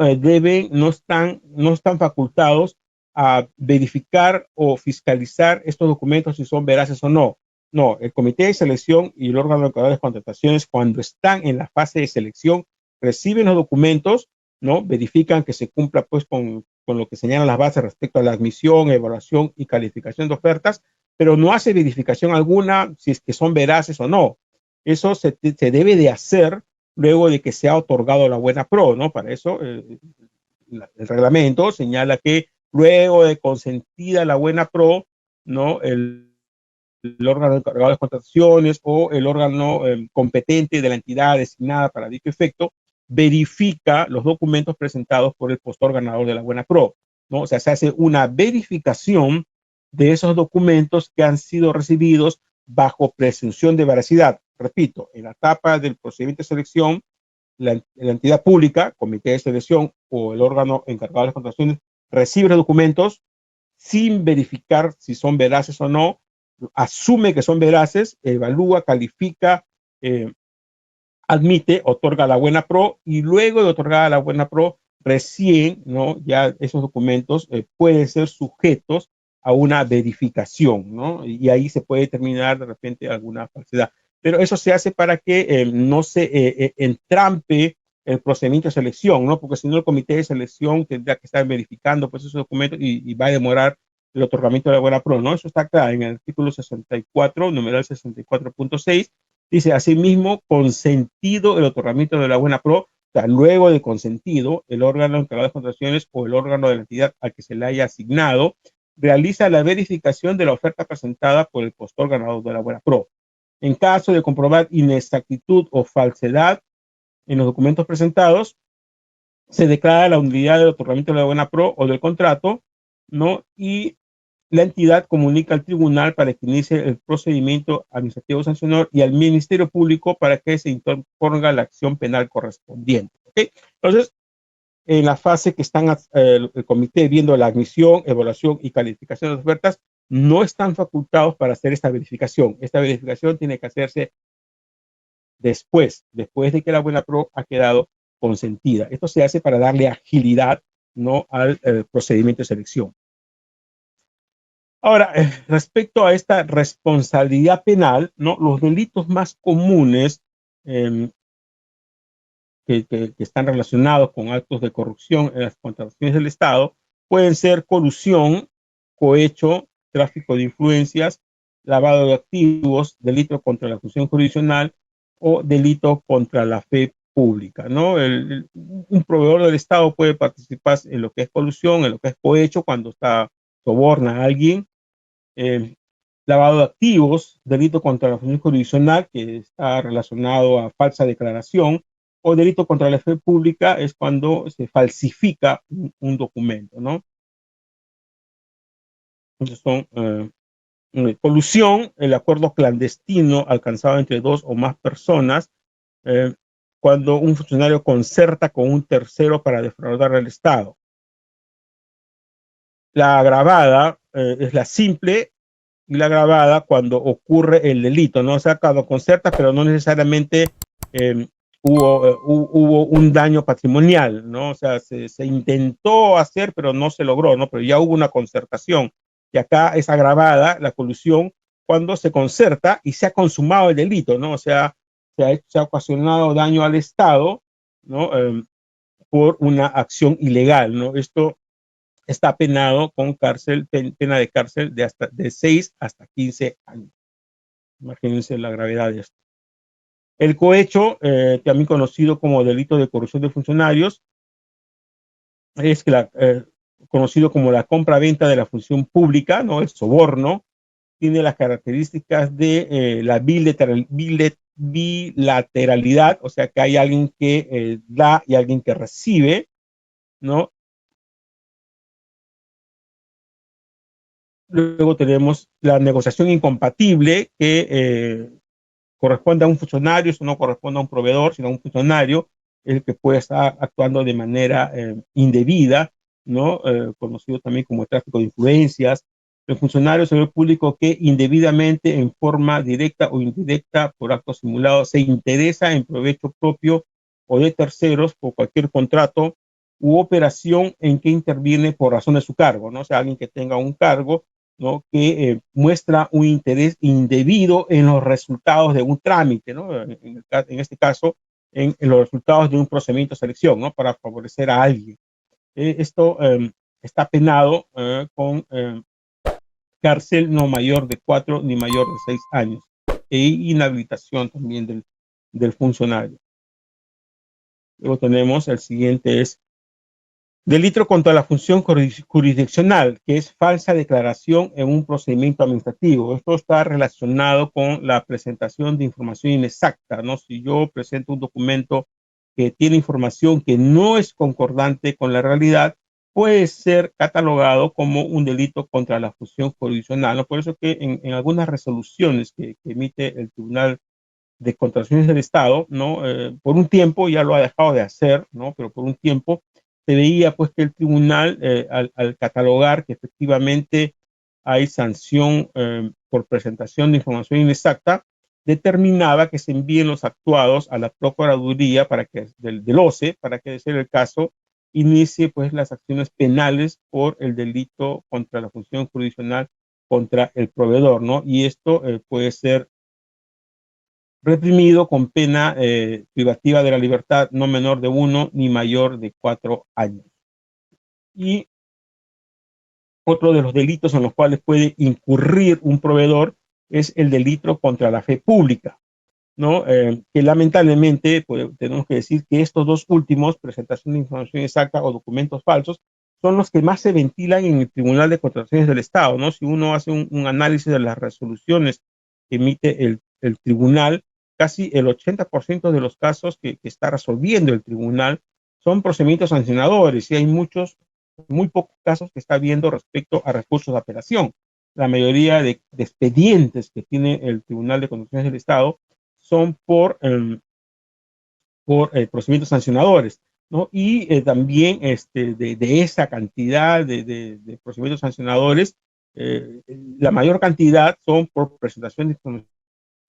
están facultados a verificar o fiscalizar estos documentos si son veraces o no. No, el comité de selección y el órgano encargado de las contrataciones, cuando están en la fase de selección, reciben los documentos, ¿no? Verifican que se cumpla pues con lo que señalan las bases respecto a la admisión, evaluación y calificación de ofertas, pero no hace verificación alguna si es que son veraces o no. Eso se debe de hacer luego de que se ha otorgado la buena pro, ¿no? Para eso el reglamento señala que luego de consentida la buena pro, ¿no? El órgano encargado de las contrataciones o el órgano competente de la entidad designada para dicho efecto verifica los documentos presentados por el postor ganador de la buena pro, ¿no? O sea, se hace una verificación de esos documentos que han sido recibidos bajo presunción de veracidad. Repito, en la etapa del procedimiento de selección, la entidad pública, comité de selección o el órgano encargado de las contrataciones recibe los documentos sin verificar si son veraces o no, asume que son veraces, evalúa, califica, eh, admite, otorga la buena pro y luego de otorgar la buena pro, recién, ¿no? Ya esos documentos pueden ser sujetos a una verificación, ¿no? Y ahí se puede determinar de repente alguna falsedad. Pero eso se hace para que no se entrampe el procedimiento de selección, ¿no? Porque si no el comité de selección tendrá que estar verificando pues esos documentos y va a demorar el otorgamiento de la buena pro, ¿no? Eso está acá en el artículo 64, numeral 64.6. Dice, asimismo, consentido el otorgamiento de la buena pro, o sea, luego de consentido, el órgano encargado de contrataciones o el órgano de la entidad al que se le haya asignado realiza la verificación de la oferta presentada por el postor ganador de la buena pro. En caso de comprobar inexactitud o falsedad en los documentos presentados, se declara la nulidad del otorgamiento de la buena pro o del contrato, ¿no? Y la entidad comunica al tribunal para que inicie el procedimiento administrativo sancionador y al Ministerio Público para que se interponga la acción penal correspondiente. ¿Okay? Entonces, en la fase que están el comité viendo la admisión, evaluación y calificación de las ofertas, no están facultados para hacer esta verificación. Esta verificación tiene que hacerse después de que la buena pro ha quedado consentida. Esto se hace para darle agilidad, ¿no? Al procedimiento de selección. Ahora, respecto a esta responsabilidad penal, ¿no? Los delitos más comunes eh, que están relacionados con actos de corrupción en las contrataciones del Estado pueden ser colusión, cohecho, tráfico de influencias, lavado de activos, delito contra la función jurisdiccional o delito contra la fe pública, ¿no? Un proveedor del Estado puede participar en lo que es colusión, en lo que es cohecho, cuando soborna a alguien, eh, lavado de activos, delito contra la función jurisdiccional, que está relacionado a falsa declaración, o delito contra la fe pública es cuando se falsifica un documento, ¿no? Entonces son colusión, el acuerdo clandestino alcanzado entre dos o más personas, eh, cuando un funcionario concerta con un tercero para defraudar al Estado. La agravada es la simple y la agravada cuando ocurre el delito, ¿no? O sea, cuando concerta, pero no necesariamente eh, hubo un daño patrimonial, ¿no? O sea, se intentó hacer, pero no se logró, ¿no? Pero ya hubo una concertación. Y acá es agravada la colusión cuando se concerta y se ha consumado el delito, ¿no? O sea, se ha ocasionado daño al Estado, ¿no? Por una acción ilegal, ¿no? Esto está penado con pena de cárcel de 6 hasta 15 años. Imagínense la gravedad de esto. El cohecho, también conocido como delito de corrupción de funcionarios, es conocido como la compra-venta de la función pública, ¿no? El soborno, tiene las características de la bilateralidad, o sea que hay alguien que da y alguien que recibe, ¿no? Luego tenemos la negociación incompatible, que corresponde a un funcionario, eso no corresponde a un proveedor, sino a un funcionario, el que puede estar actuando de manera indebida, ¿no? Conocido también como el tráfico de influencias. El funcionario servidor público que indebidamente, en forma directa o indirecta, por actos simulados, se interesa en provecho propio o de terceros por cualquier contrato u operación en que interviene por razón de su cargo, ¿no? O sea, alguien que tenga un cargo, ¿no? Que muestra un interés indebido en los resultados de un trámite, ¿no? En este caso, en los resultados de un procedimiento de selección, ¿no? Para favorecer a alguien. Esto está penado con cárcel no mayor de 4 ni mayor de 6 años e inhabilitación también del funcionario. Luego tenemos el siguiente, es delito contra la función jurisdiccional, que es falsa declaración en un procedimiento administrativo. Esto está relacionado con la presentación de información inexacta, ¿no? Si yo presento un documento que tiene información que no es concordante con la realidad, puede ser catalogado como un delito contra la función jurisdiccional, ¿no? Por eso que en algunas resoluciones que emite el Tribunal de Contrataciones del Estado, ¿no? Por un tiempo ya lo ha dejado de hacer, ¿no? Pero por un tiempo se veía pues que el tribunal, al catalogar que efectivamente hay sanción por presentación de información inexacta, determinaba que se envíen los actuados a la Procuraduría del OCE, para que, de ser el caso, inicie pues las acciones penales por el delito contra la función jurisdiccional contra el proveedor, ¿no? Y esto puede ser reprimido con pena privativa de la libertad no menor de 1 ni mayor de 4 años. Y otro de los delitos en los cuales puede incurrir un proveedor es el delito contra la fe pública, ¿no? Que lamentablemente tenemos que decir que estos dos últimos, presentación de información exacta o documentos falsos, son los que más se ventilan en el Tribunal de Contrataciones del Estado, ¿no? Si uno hace un análisis de las resoluciones que emite el tribunal, casi el 80% de los casos que está resolviendo el tribunal son procedimientos sancionadores, y hay muy pocos casos que está viendo respecto a recursos de apelación. La mayoría de expedientes que tiene el Tribunal de Contrataciones del Estado son por procedimientos sancionadores, ¿no? Y también de esa cantidad de procedimientos sancionadores, la mayor cantidad son por presentación de información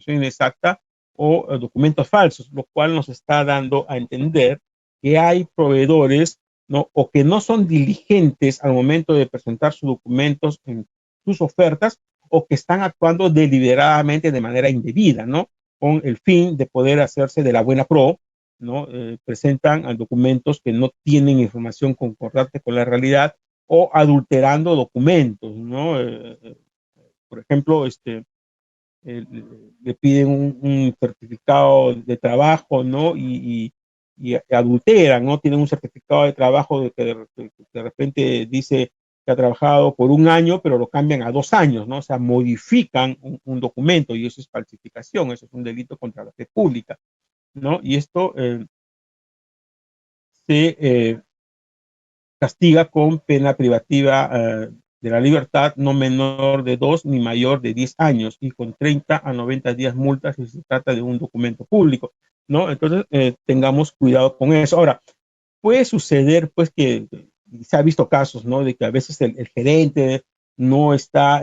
inexacta o documentos falsos, lo cual nos está dando a entender que hay proveedores, ¿no? O que no son diligentes al momento de presentar sus documentos sus ofertas o que están actuando deliberadamente de manera indebida, ¿no? Con el fin de poder hacerse de la buena pro, ¿no? Presentan documentos que no tienen información concordante con la realidad o adulterando documentos, ¿no? Por ejemplo, eh, le piden un certificado de trabajo, ¿no? Y adulteran, ¿no? Tienen un certificado de trabajo de repente dice que ha trabajado por un año, pero lo cambian a 2 años, ¿no? O sea, modifican un documento y eso es falsificación, eso es un delito contra la fe pública, ¿no? Y esto se castiga con pena privativa de la libertad no menor de 2 ni mayor de 10 años y con 30 a 90 días multas si se trata de un documento público, ¿no? Entonces, tengamos cuidado con eso. Ahora, puede suceder, pues, que se ha visto casos, ¿no? De que a veces el gerente no está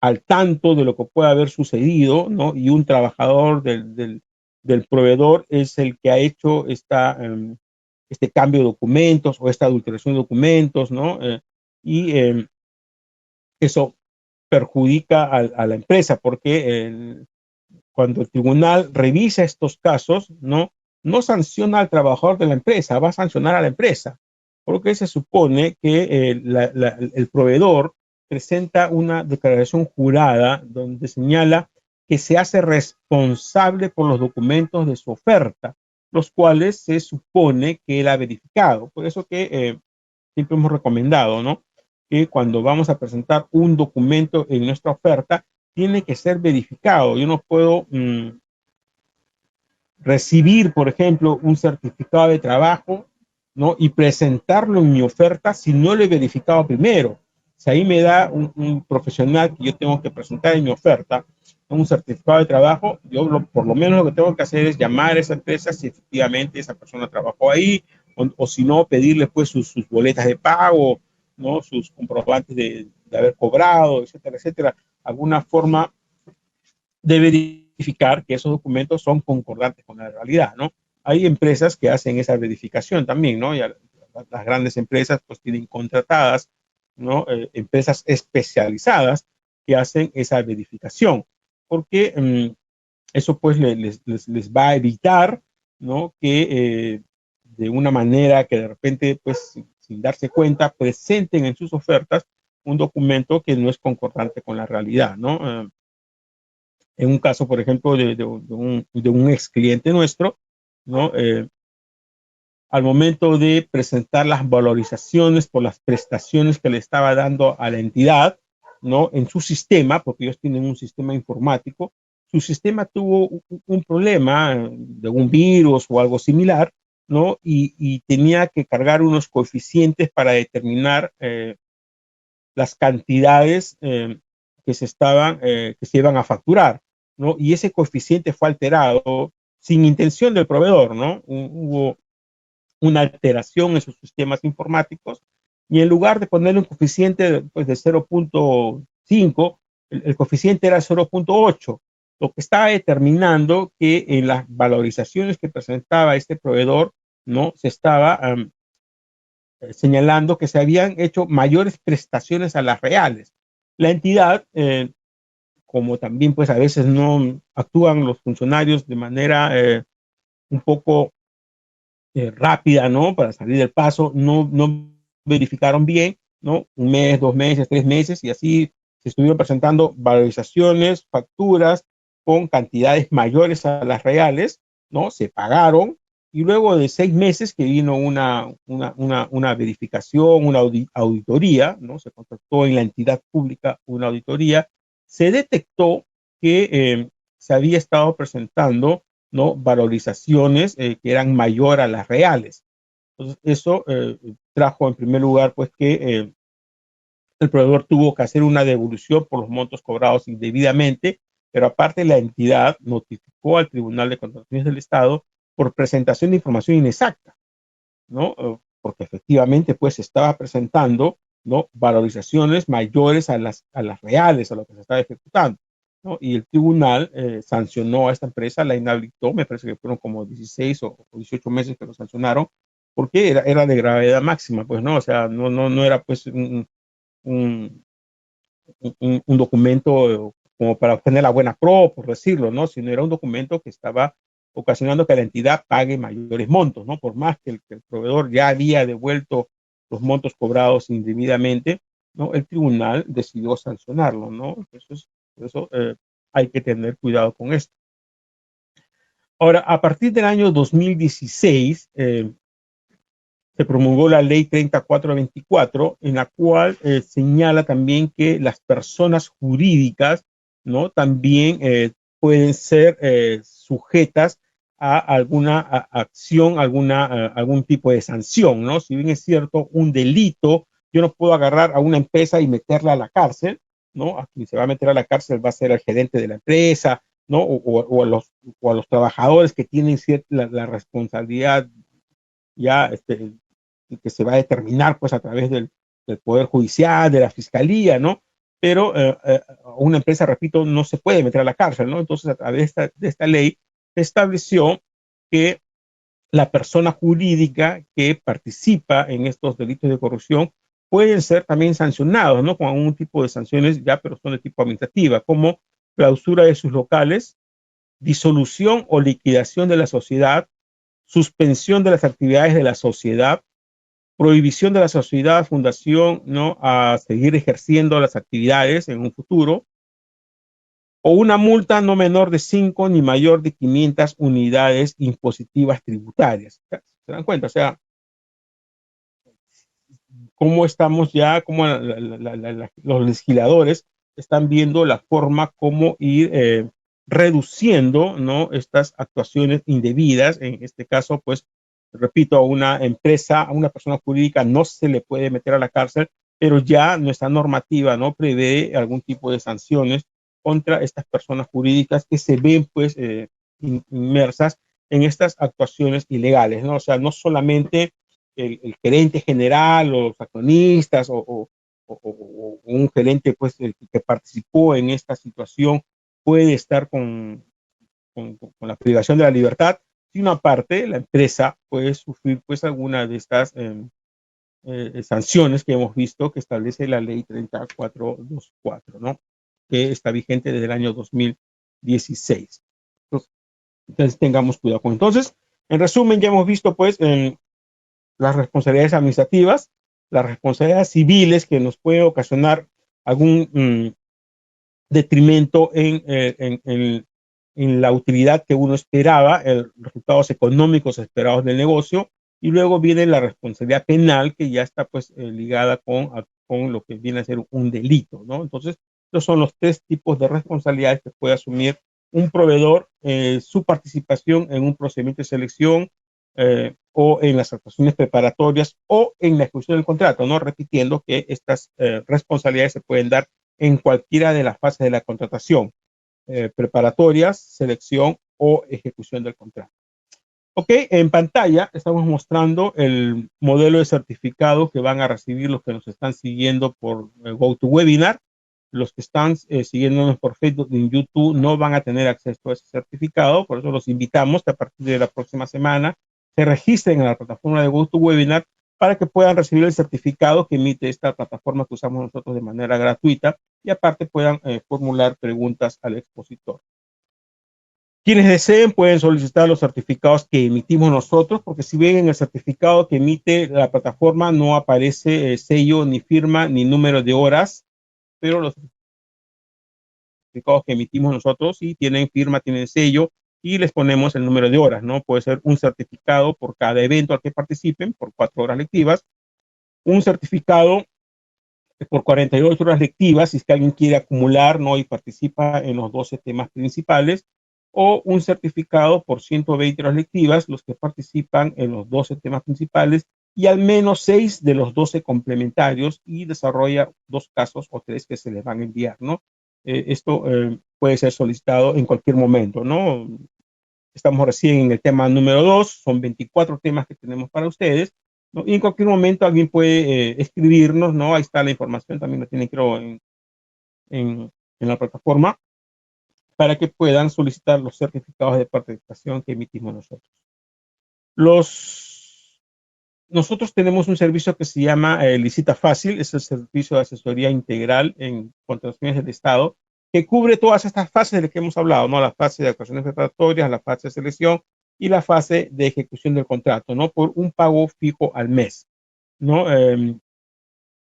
al tanto de lo que puede haber sucedido, ¿no? Y un trabajador del proveedor es el que ha hecho este cambio de documentos o esta adulteración de documentos, ¿no? Y eso perjudica a la empresa porque cuando el tribunal revisa estos casos, no sanciona al trabajador de la empresa, va a sancionar a la empresa, porque se supone que el proveedor presenta una declaración jurada donde señala que se hace responsable por los documentos de su oferta, los cuales se supone que él ha verificado. Por eso que siempre hemos recomendado, ¿no? Que cuando vamos a presentar un documento en nuestra oferta, tiene que ser verificado. Yo no puedo recibir, por ejemplo, un certificado de trabajo, ¿no? Y presentarlo en mi oferta si no lo he verificado primero. Si ahí me da un profesional que yo tengo que presentar en mi oferta, un certificado de trabajo, por lo menos lo que tengo que hacer es llamar a esa empresa si efectivamente esa persona trabajó ahí, o si no, pedirle pues sus boletas de pago, ¿no? Sus comprobantes de haber cobrado, etcétera, etcétera. Alguna forma de verificar que esos documentos son concordantes con la realidad, ¿no? Hay empresas que hacen esa verificación también, ¿no? Y las grandes empresas pues tienen contratadas, ¿no? Empresas especializadas que hacen esa verificación, porque eso pues les va a evitar, ¿no? Que de una manera que de repente pues sin darse cuenta presenten en sus ofertas un documento que no es concordante con la realidad, ¿no? En un caso, por ejemplo, de un ex cliente nuestro, ¿no? Al momento de presentar las valorizaciones por las prestaciones que le estaba dando a la entidad, ¿no? En su sistema, porque ellos tienen un sistema informático, su sistema tuvo un problema de un virus o algo similar, ¿no? Y tenía que cargar unos coeficientes para determinar las cantidades que se iban a facturar, ¿no? Y ese coeficiente fue alterado sin intención del proveedor, ¿no? Hubo una alteración en sus sistemas informáticos y en lugar de ponerle un coeficiente pues, de 0.5, el coeficiente era 0.8, lo que estaba determinando que en las valorizaciones que presentaba este proveedor, ¿no? Se estaba señalando que se habían hecho mayores prestaciones a las reales. La entidad, como también pues a veces no actúan los funcionarios de manera un poco rápida, ¿no? Para salir del paso, no verificaron bien, ¿no? Un mes, 2 meses, 3 meses, y así se estuvieron presentando valorizaciones, facturas con cantidades mayores a las reales, ¿no? Se pagaron, y luego de 6 meses que vino una verificación, una auditoría, ¿no? Se contrató en la entidad pública una auditoría, se detectó que se había estado presentando, ¿no? Valorizaciones que eran mayor a las reales. Entonces, eso trajo en primer lugar, pues, que el proveedor tuvo que hacer una devolución por los montos cobrados indebidamente, pero aparte la entidad notificó al Tribunal de Contrataciones del Estado por presentación de información inexacta, ¿no? Porque efectivamente, pues, se estaba presentando, ¿no? Valorizaciones mayores a las reales, a lo que se estaba ejecutando, ¿no? Y el tribunal sancionó a esta empresa, la inhabilitó, me parece que fueron como 16 o 18 meses que lo sancionaron, porque era de gravedad máxima, pues, ¿no? O sea, no era, pues, un un documento como para obtener la buena pro, por decirlo, ¿no? Sino era un documento que estaba ocasionando que la entidad pague mayores montos, ¿no? Por más que el proveedor ya había devuelto los montos cobrados indebidamente, ¿no? El tribunal decidió sancionarlo, ¿no? Por eso hay que tener cuidado con esto. Ahora, a partir del año 2016, se promulgó la ley 3424, en la cual señala también que las personas jurídicas, ¿no? También pueden ser sujetas a alguna acción, algún tipo de sanción, ¿no? Si bien es cierto, un delito, yo no puedo agarrar a una empresa y meterla a la cárcel, ¿no? A quien se va a meter a la cárcel va a ser el gerente de la empresa, ¿no? O a los trabajadores que tienen la responsabilidad ya que se va a determinar pues a través del Poder Judicial, de la Fiscalía, ¿no? Pero una empresa, repito, no se puede meter a la cárcel, ¿no? Entonces, a través de esta ley, se estableció que la persona jurídica que participa en estos delitos de corrupción pueden ser también sancionados, ¿no? Con algún tipo de sanciones ya, pero son de tipo administrativa, como clausura de sus locales, disolución o liquidación de la sociedad, suspensión de las actividades de la sociedad, prohibición de la sociedad, fundación, ¿no? A seguir ejerciendo las actividades en un futuro, o una multa no menor de 5 ni mayor de 500 unidades impositivas tributarias. ¿Se dan cuenta? O sea, cómo estamos ya, cómo los legisladores están viendo la forma como ir reduciendo, ¿no? Estas actuaciones indebidas. En este caso, pues, repito, a una empresa, a una persona jurídica no se le puede meter a la cárcel, pero ya nuestra normativa no prevé algún tipo de sanciones contra estas personas jurídicas que se ven, pues, inmersas en estas actuaciones ilegales, ¿no? O sea, no solamente el gerente general o los accionistas o un gerente pues, que participó en esta situación puede estar con la privación de la libertad, sino aparte la empresa puede sufrir pues alguna de estas sanciones que hemos visto que establece la ley 3424, ¿no? Que está vigente desde el año 2016. Entonces tengamos cuidado con. Entonces, en resumen, ya hemos visto pues las responsabilidades administrativas, las responsabilidades civiles que nos puede ocasionar algún detrimento en la utilidad que uno esperaba, los resultados económicos esperados del negocio, y luego viene la responsabilidad penal que ya está pues ligada con lo que viene a ser un delito, ¿no? Entonces, estos son los tres tipos de responsabilidades que puede asumir un proveedor, su participación en un procedimiento de selección, o en las actuaciones preparatorias o en la ejecución del contrato, ¿no? Repitiendo que estas responsabilidades se pueden dar en cualquiera de las fases de la contratación, preparatorias, selección o ejecución del contrato. Ok, en pantalla estamos mostrando el modelo de certificado que van a recibir los que nos están siguiendo por GoToWebinar. Los que están siguiéndonos por Facebook y en YouTube no van a tener acceso a ese certificado, por eso los invitamos que a partir de la próxima semana se registren en la plataforma de GoToWebinar para que puedan recibir el certificado que emite esta plataforma que usamos nosotros de manera gratuita y aparte puedan formular preguntas al expositor. Quienes deseen pueden solicitar los certificados que emitimos nosotros, porque si bien en el certificado que emite la plataforma no aparece sello, ni firma, ni número de horas, pero los certificados que emitimos nosotros sí tienen firma, tienen sello y les ponemos el número de horas, ¿no? Puede ser un certificado por cada evento al que participen, por 4 horas lectivas, un certificado por 48 horas lectivas, si es que alguien quiere acumular, ¿no? Y participa en los 12 temas principales, o un certificado por 120 horas lectivas, los que participan en los 12 temas principales, y al menos 6 de los 12 complementarios, y desarrolla 2 casos o 3 que se les van a enviar, ¿no? Esto puede ser solicitado en cualquier momento, ¿no? Estamos recién en el tema número 2, son 24 temas que tenemos para ustedes, ¿no? Y en cualquier momento alguien puede escribirnos, ¿no? Ahí está la información, también la tienen creo en la plataforma, para que puedan solicitar los certificados de participación que emitimos nosotros. Los nosotros tenemos un servicio que se llama Licita Fácil, es el servicio de asesoría integral en contrataciones del Estado, que cubre todas estas fases de las que hemos hablado, ¿no? La fase de actuaciones preparatorias, la fase de selección y la fase de ejecución del contrato, ¿no? Por un pago fijo al mes, ¿no?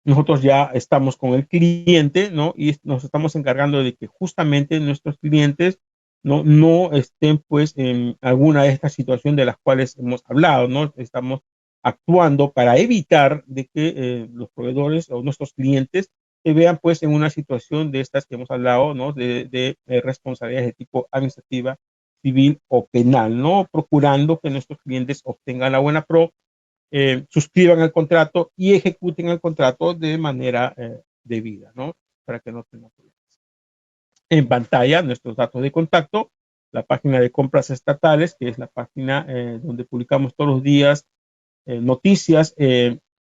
Nosotros ya estamos con el cliente, ¿no? Y nos estamos encargando de que justamente nuestros clientes no estén, pues, en alguna de estas situaciones de las cuales hemos hablado, ¿no? Estamos actuando para evitar de que los proveedores o nuestros clientes se vean, pues, en una situación de estas que hemos hablado, ¿no? De responsabilidades de tipo administrativa, civil o penal, ¿no? Procurando que nuestros clientes obtengan la buena suscriban el contrato y ejecuten el contrato de manera debida, ¿no? Para que no tengan problemas. En pantalla, nuestros datos de contacto, la página de compras estatales, que es la página donde publicamos todos los días noticias,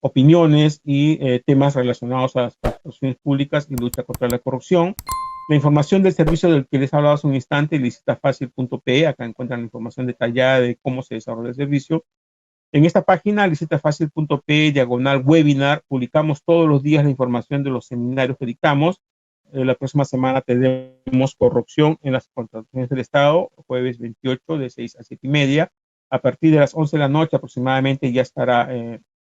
opiniones y temas relacionados a las participaciones públicas y lucha contra la corrupción. La información del servicio del que les he hablado hace un instante, licitafacil.pe, acá encuentran la información detallada de cómo se desarrolla el servicio. En esta página, licitafacil.pe, /webinar, publicamos todos los días la información de los seminarios que dictamos. La próxima semana tendremos corrupción en las contrataciones del Estado, jueves 28 de 6 a 7 y media. A partir de las 11 de la noche aproximadamente ya estará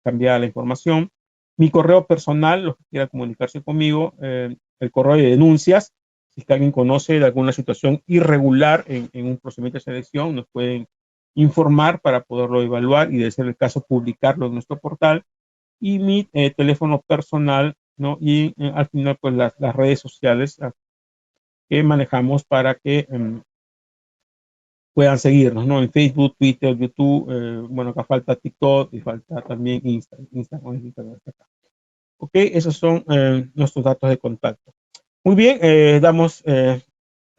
cambiada la información. Mi correo personal, los que quieran comunicarse conmigo, el correo de denuncias. Si es que alguien conoce de alguna situación irregular en un procedimiento de selección, nos pueden informar para poderlo evaluar y, de ser el caso, publicarlo en nuestro portal. Y mi teléfono personal, ¿no? Y al final, pues las redes sociales que manejamos para que puedan seguirnos, ¿no? En Facebook, Twitter, YouTube, bueno, acá falta TikTok y falta también Instagram. Ok, esos son nuestros datos de contacto. Muy bien, damos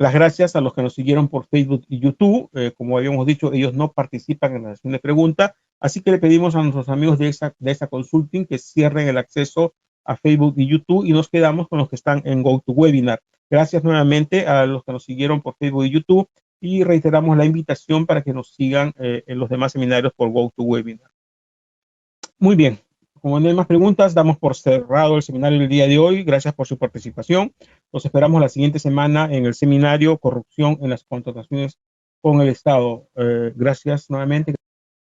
las gracias a los que nos siguieron por Facebook y YouTube. Como habíamos dicho, ellos no participan en la sesión de preguntas, así que le pedimos a nuestros amigos de esa Consulting que cierren el acceso a Facebook y YouTube y nos quedamos con los que están en GoToWebinar. Gracias nuevamente a los que nos siguieron por Facebook y YouTube y reiteramos la invitación para que nos sigan en los demás seminarios por GoToWebinar. Muy bien. Como no hay más preguntas, damos por cerrado el seminario del día de hoy. Gracias por su participación. Los esperamos la siguiente semana en el seminario Corrupción en las contrataciones con el Estado. Gracias nuevamente.